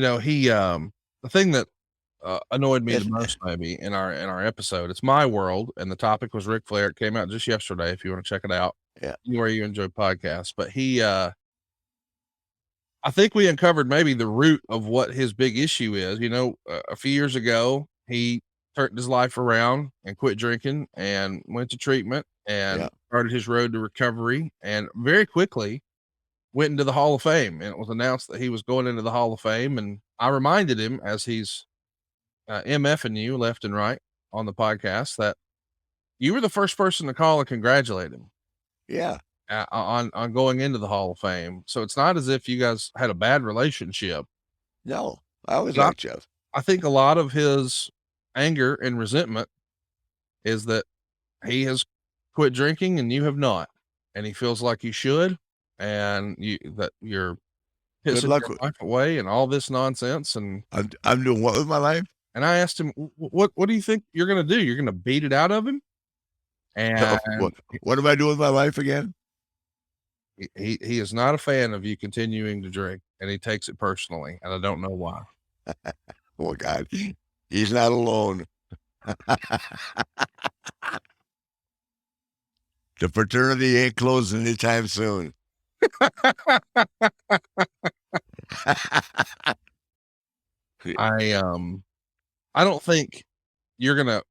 the thing that annoyed me the Yes. most maybe in our episode, it's My World, and the topic was Ric Flair. It came out just yesterday if you want to check it out Yeah. anywhere you enjoy podcasts. But I think we uncovered maybe the root of what his big issue is. A few years ago, he turned his life around and quit drinking and went to treatment and Yeah. started his road to recovery, and very quickly went into the Hall of Fame. And it was announced that he was going into the Hall of Fame. And I reminded him, as he's MFing you left and right on the podcast, that you were the first person to call and congratulate him Yeah. on going into the Hall of Fame. So it's not as if you guys had a bad relationship. No, I always 'Cause liked Jeff. I think a lot of his anger and resentment is that he has quit drinking and you have not, and he feels like you should, and you're Good pissing luck your with. life away and all this nonsense. I'm doing what with my life? And I asked him, what do you think you're gonna do? You're gonna beat it out of him? And What am I doing with my life again? he is not a fan of you continuing to drink, and he takes it personally, and I don't know why. Oh God, he's not alone. The fraternity ain't closing anytime soon. I don't think you're gonna.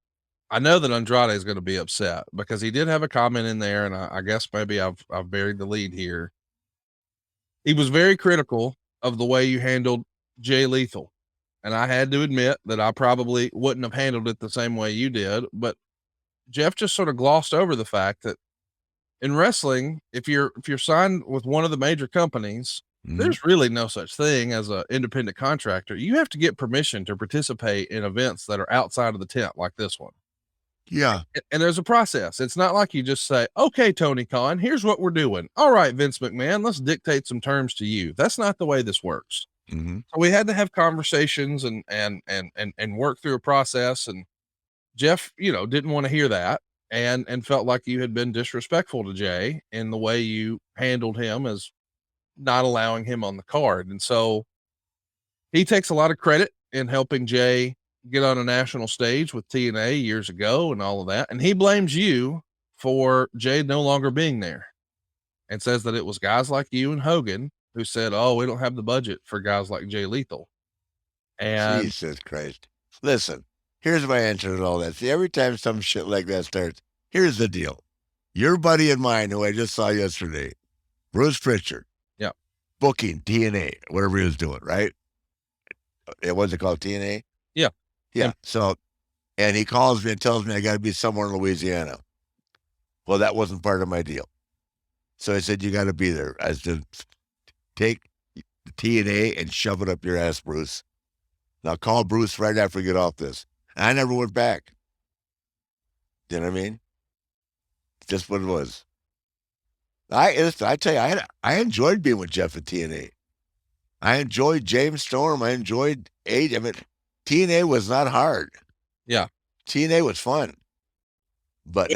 I know that Andrade is going to be upset because he did have a comment in there, and I guess maybe I've buried the lead here. He was very critical of the way you handled Jay Lethal, and I had to admit that I probably wouldn't have handled it the same way you did. But Jeff just sort of glossed over the fact that in wrestling, if you're signed with one of the major companies, there's really no such thing as an independent contractor. You have to get permission to participate in events that are outside of the tent, like this one. Yeah. And there's a process. It's not like you just say, okay, Tony Khan, here's what we're doing. All right, Vince McMahon, let's dictate some terms to you. That's not the way this works. Mm-hmm. So we had to have conversations and work through a process. And Jeff, didn't want to hear that and felt like you had been disrespectful to Jay in the way you handled him, as not allowing him on the card. And so he takes a lot of credit in helping Jay get on a national stage with TNA years ago and all of that. And he blames you for Jay no longer being there, and says that it was guys like you and Hogan who said, oh, we don't have the budget for guys like Jay Lethal. And Jesus Christ. Listen, here's my answer to all that. See, every time some shit like that starts, here's the deal. Your buddy and mine, who I just saw yesterday, Bruce Pritchard. Yeah. Booking TNA, whatever he was doing, right? It wasn't called TNA? Yeah. Yeah. So, and he calls me and tells me I got to be somewhere in Louisiana. Well, that wasn't part of my deal. So I said, you got to be there. I said, take the TNA and shove it up your ass, Bruce. Now call Bruce right after we get off this. And I never went back. You know what I mean? Just what it was. I tell you, I enjoyed being with Jeff at TNA. I enjoyed James Storm. I enjoyed Age. I mean, TNA was not hard. Yeah. TNA was fun. But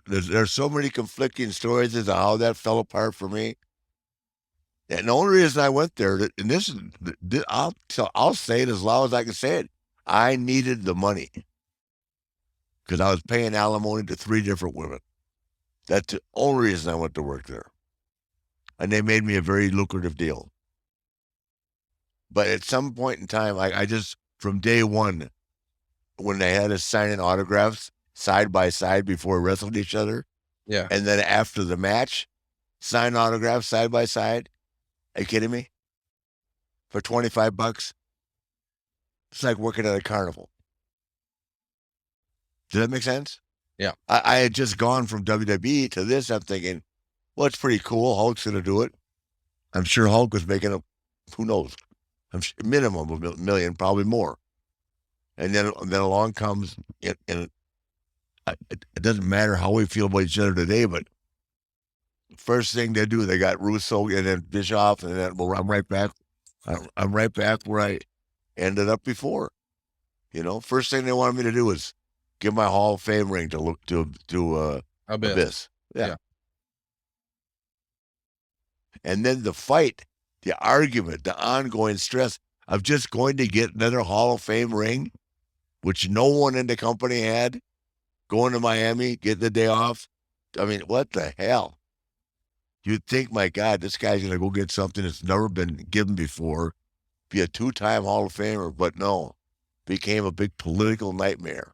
there's so many conflicting stories as to how that fell apart for me. And the only reason I went there, and I'll say it as loud as I can say it, I needed the money because I was paying alimony to 3 different women. That's the only reason I went to work there. And they made me a very lucrative deal. But at some point in time, I just, from day one, when they had us signing autographs side by side before we wrestled each other, yeah, and then after the match, sign autographs side by side. Are you kidding me? For $25? It's like working at a carnival. Does that make sense? Yeah. I had just gone from WWE to this. I'm thinking, well, it's pretty cool. Hulk's going to do it. I'm sure Hulk was making who knows, minimum of $1 million, probably more. And then along comes, and it doesn't matter how we feel about each other today, but first thing they do, they got Russo and then Bischoff, and then I'm right back. I'm right back where I ended up before. First thing they wanted me to do was give my Hall of Fame ring to look to Abyss. Yeah. And then the fight, the argument, the ongoing stress. of just going to get another Hall of Fame ring, which no one in the company had, going to Miami, getting the day off. I mean, what the hell? You'd think, my God, this guy's going to go get something that's never been given before, be a two-time Hall of Famer, but no, became a big political nightmare.